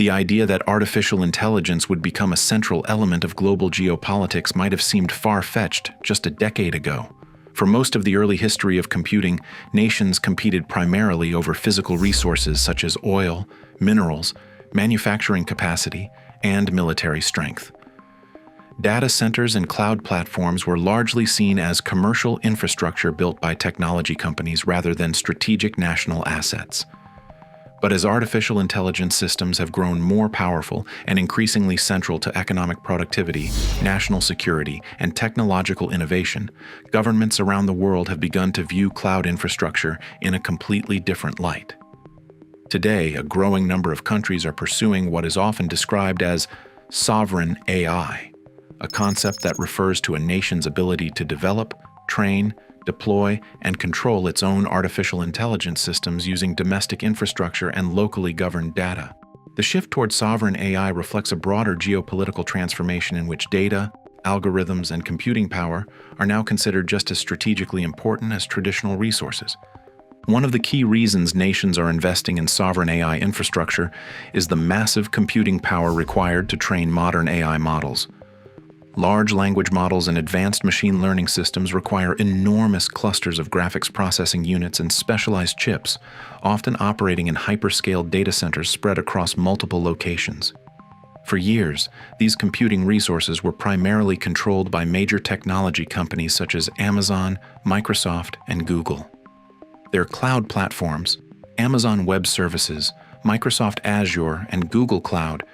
The idea that artificial intelligence would become a central element of global geopolitics might have seemed far-fetched just a decade ago. For most of the early history of computing, nations competed primarily over physical resources such as oil, minerals, manufacturing capacity, and military strength. Data centers and cloud platforms were largely seen as commercial infrastructure built by technology companies rather than strategic national assets. But as artificial intelligence systems have grown more powerful and increasingly central to economic productivity, national security, and technological innovation, governments around the world have begun to view cloud infrastructure in a completely different light. Today, a growing number of countries are pursuing what is often described as sovereign AI, a concept that refers to a nation's ability to develop, train, deploy, and control its own artificial intelligence systems using domestic infrastructure and locally governed data. The shift toward sovereign AI reflects a broader geopolitical transformation in which data, algorithms, and computing power are now considered just as strategically important as traditional resources. One of the key reasons nations are investing in sovereign AI infrastructure is the massive computing power required to train modern AI models. Large language models and advanced machine learning systems require enormous clusters of graphics processing units and specialized chips, often operating in hyperscale data centers spread across multiple locations. For years, these computing resources were primarily controlled by major technology companies such as Amazon, Microsoft, and Google. Their cloud platforms, Amazon Web Services, Microsoft Azure, and Google Cloud,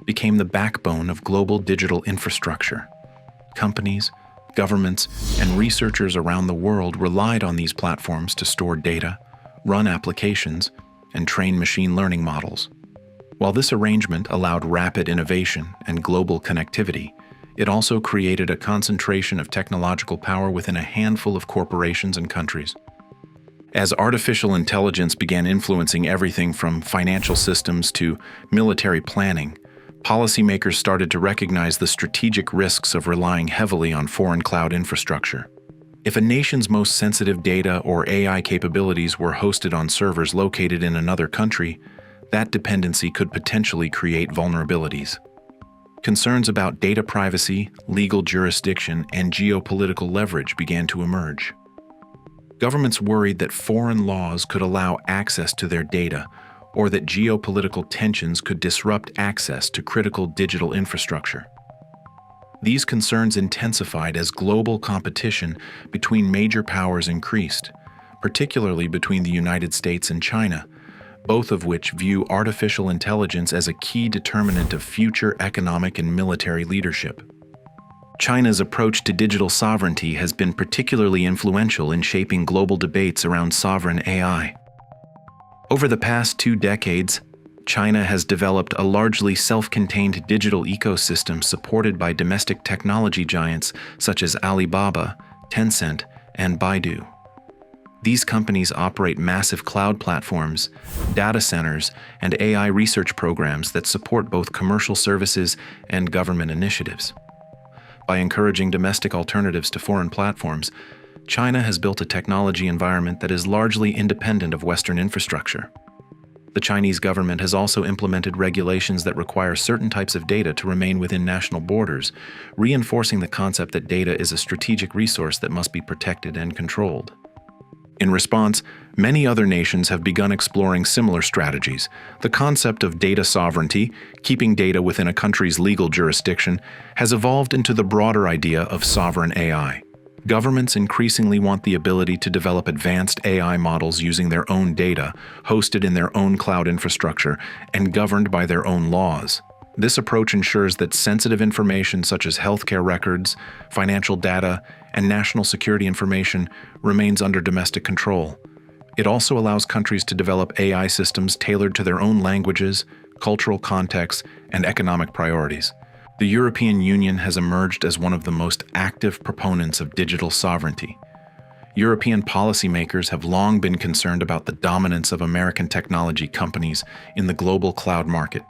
became the backbone of global digital infrastructure. Companies, governments, and researchers around the world relied on these platforms to store data, run applications, and train machine learning models. While this arrangement allowed rapid innovation and global connectivity, it also created a concentration of technological power within a handful of corporations and countries. As artificial intelligence began influencing everything from financial systems to military planning, policymakers started to recognize the strategic risks of relying heavily on foreign cloud infrastructure. If a nation's most sensitive data or AI capabilities were hosted on servers located in another country, that dependency could potentially create vulnerabilities. Concerns about data privacy, legal jurisdiction, and geopolitical leverage began to emerge. Governments worried that foreign laws could allow access to their data, or that geopolitical tensions could disrupt access to critical digital infrastructure. These concerns intensified as global competition between major powers increased, particularly between the United States and China, both of which view artificial intelligence as a key determinant of future economic and military leadership. China's approach to digital sovereignty has been particularly influential in shaping global debates around sovereign AI. Over the past 2 decades, China has developed a largely self-contained digital ecosystem supported by domestic technology giants such as Alibaba, Tencent, and Baidu. These companies operate massive cloud platforms, data centers, and AI research programs that support both commercial services and government initiatives. By encouraging domestic alternatives to foreign platforms, China has built a technology environment that is largely independent of Western infrastructure. The Chinese government has also implemented regulations that require certain types of data to remain within national borders, reinforcing the concept that data is a strategic resource that must be protected and controlled. In response, many other nations have begun exploring similar strategies. The concept of data sovereignty, keeping data within a country's legal jurisdiction, has evolved into the broader idea of sovereign AI. Governments increasingly want the ability to develop advanced AI models using their own data, hosted in their own cloud infrastructure, and governed by their own laws. This approach ensures that sensitive information such as healthcare records, financial data, and national security information remains under domestic control. It also allows countries to develop AI systems tailored to their own languages, cultural contexts, and economic priorities. The European Union has emerged as one of the most active proponents of digital sovereignty. European policymakers have long been concerned about the dominance of American technology companies in the global cloud market.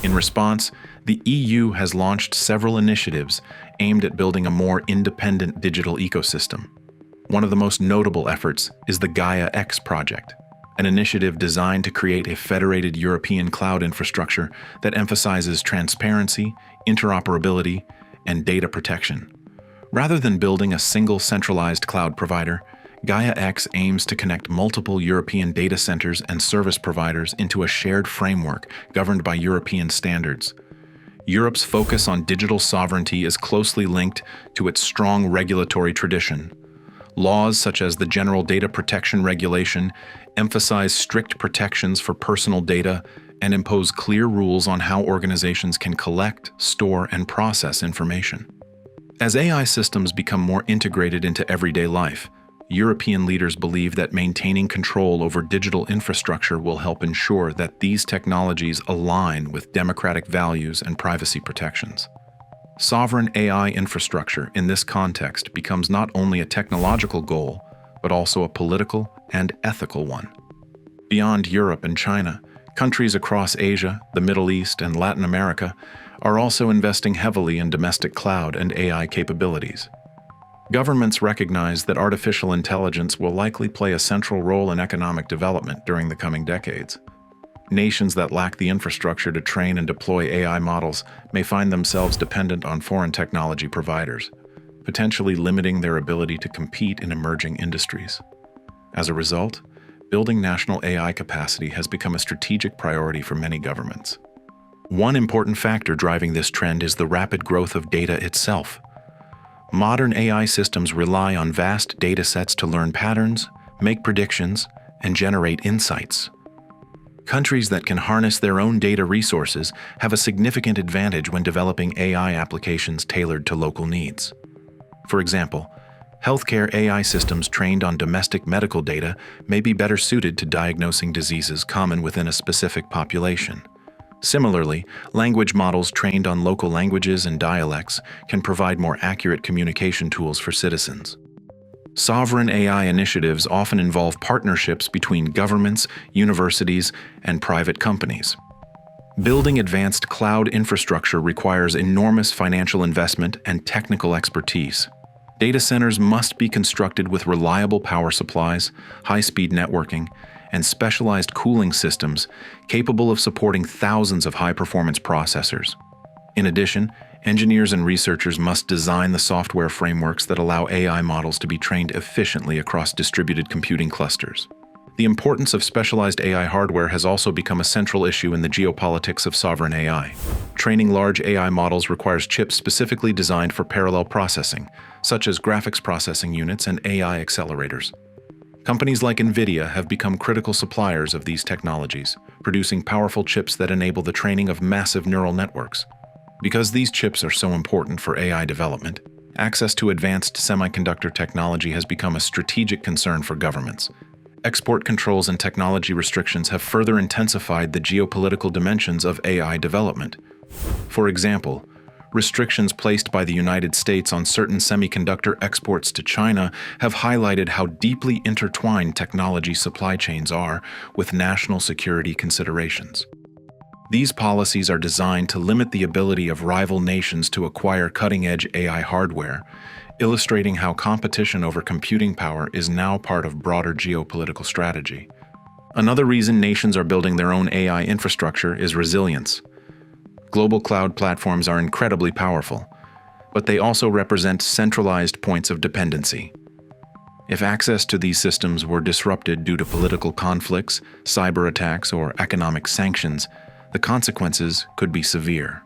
In response, the EU has launched several initiatives aimed at building a more independent digital ecosystem. One of the most notable efforts is the Gaia X project, an initiative designed to create a federated European cloud infrastructure that emphasizes transparency, interoperability, and data protection. Rather than building a single centralized cloud provider, Gaia-X aims to connect multiple European data centers and service providers into a shared framework governed by European standards. Europe's focus on digital sovereignty is closely linked to its strong regulatory tradition. Laws such as the General Data Protection Regulation emphasize strict protections for personal data and impose clear rules on how organizations can collect, store, and process information. As AI systems become more integrated into everyday life, European leaders believe that maintaining control over digital infrastructure will help ensure that these technologies align with democratic values and privacy protections. Sovereign AI infrastructure in this context becomes not only a technological goal, but also a political and ethical one. Beyond Europe and China, countries across Asia, the Middle East, and Latin America are also investing heavily in domestic cloud and AI capabilities. Governments recognize that artificial intelligence will likely play a central role in economic development during the coming decades. Nations that lack the infrastructure to train and deploy AI models may find themselves dependent on foreign technology providers, potentially limiting their ability to compete in emerging industries. As a result, building national AI capacity has become a strategic priority for many governments. One important factor driving this trend is the rapid growth of data itself. Modern AI systems rely on vast data sets to learn patterns, make predictions, and generate insights. Countries that can harness their own data resources have a significant advantage when developing AI applications tailored to local needs. For example, healthcare AI systems trained on domestic medical data may be better suited to diagnosing diseases common within a specific population. Similarly, language models trained on local languages and dialects can provide more accurate communication tools for citizens. Sovereign AI initiatives often involve partnerships between governments, universities, and private companies. Building advanced cloud infrastructure requires enormous financial investment and technical expertise. Data centers must be constructed with reliable power supplies, high-speed networking, and specialized cooling systems capable of supporting thousands of high-performance processors. In addition, engineers and researchers must design the software frameworks that allow AI models to be trained efficiently across distributed computing clusters. The importance of specialized AI hardware has also become a central issue in the geopolitics of sovereign AI. Training large AI models requires chips specifically designed for parallel processing, such as graphics processing units and AI accelerators. Companies like NVIDIA have become critical suppliers of these technologies, producing powerful chips that enable the training of massive neural networks. Because these chips are so important for AI development, access to advanced semiconductor technology has become a strategic concern for governments. Export controls and technology restrictions have further intensified the geopolitical dimensions of AI development. For example, restrictions placed by the United States on certain semiconductor exports to China have highlighted how deeply intertwined technology supply chains are with national security considerations. These policies are designed to limit the ability of rival nations to acquire cutting-edge AI hardware, illustrating how competition over computing power is now part of broader geopolitical strategy. Another reason nations are building their own AI infrastructure is resilience. Global cloud platforms are incredibly powerful, but they also represent centralized points of dependency. If access to these systems were disrupted due to political conflicts, cyber attacks, or economic sanctions, the consequences could be severe.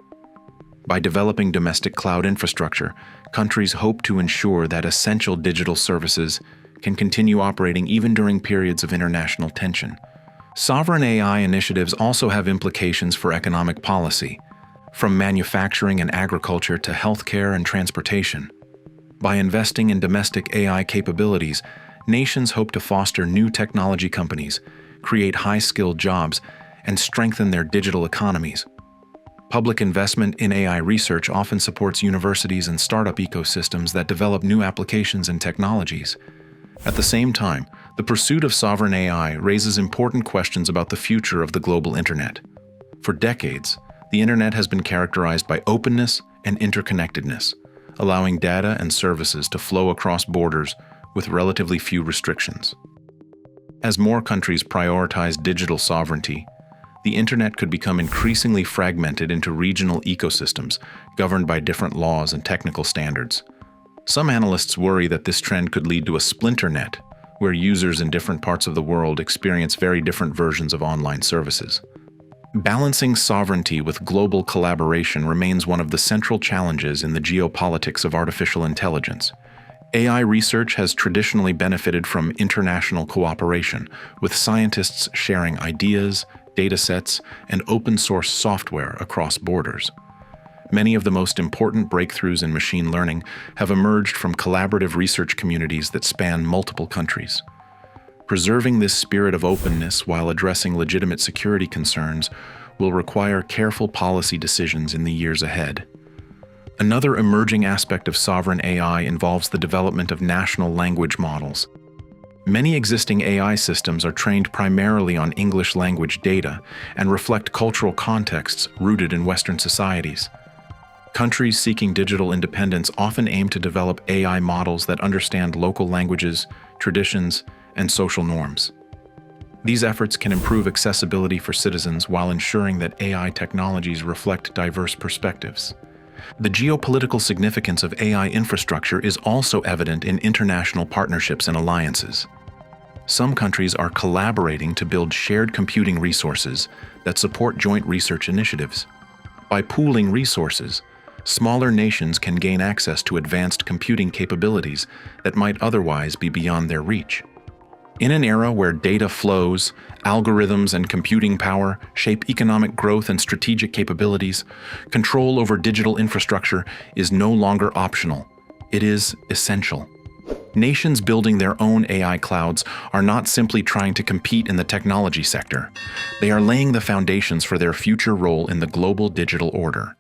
By developing domestic cloud infrastructure, countries hope to ensure that essential digital services can continue operating even during periods of international tension. Sovereign AI initiatives also have implications for economic policy, from manufacturing and agriculture to healthcare and transportation. By investing in domestic AI capabilities, nations hope to foster new technology companies, create high-skilled jobs, and strengthen their digital economies. Public investment in AI research often supports universities and startup ecosystems that develop new applications and technologies. At the same time, the pursuit of sovereign AI raises important questions about the future of the global internet. For decades, the internet has been characterized by openness and interconnectedness, allowing data and services to flow across borders with relatively few restrictions. As more countries prioritize digital sovereignty, the internet could become increasingly fragmented into regional ecosystems governed by different laws and technical standards. Some analysts worry that this trend could lead to a splinter net, where users in different parts of the world experience very different versions of online services. Balancing sovereignty with global collaboration remains one of the central challenges in the geopolitics of artificial intelligence. AI research has traditionally benefited from international cooperation, with scientists sharing ideas, datasets, and open-source software across borders. Many of the most important breakthroughs in machine learning have emerged from collaborative research communities that span multiple countries. Preserving this spirit of openness while addressing legitimate security concerns will require careful policy decisions in the years ahead. Another emerging aspect of sovereign AI involves the development of national language models. Many existing AI systems are trained primarily on English language data and reflect cultural contexts rooted in Western societies. Countries seeking digital independence often aim to develop AI models that understand local languages, traditions, and social norms. These efforts can improve accessibility for citizens while ensuring that AI technologies reflect diverse perspectives. The geopolitical significance of AI infrastructure is also evident in international partnerships and alliances. Some countries are collaborating to build shared computing resources that support joint research initiatives. By pooling resources, smaller nations can gain access to advanced computing capabilities that might otherwise be beyond their reach. In an era where data flows, algorithms, and computing power shape economic growth and strategic capabilities, control over digital infrastructure is no longer optional. It is essential. Nations building their own AI clouds are not simply trying to compete in the technology sector. They are laying the foundations for their future role in the global digital order.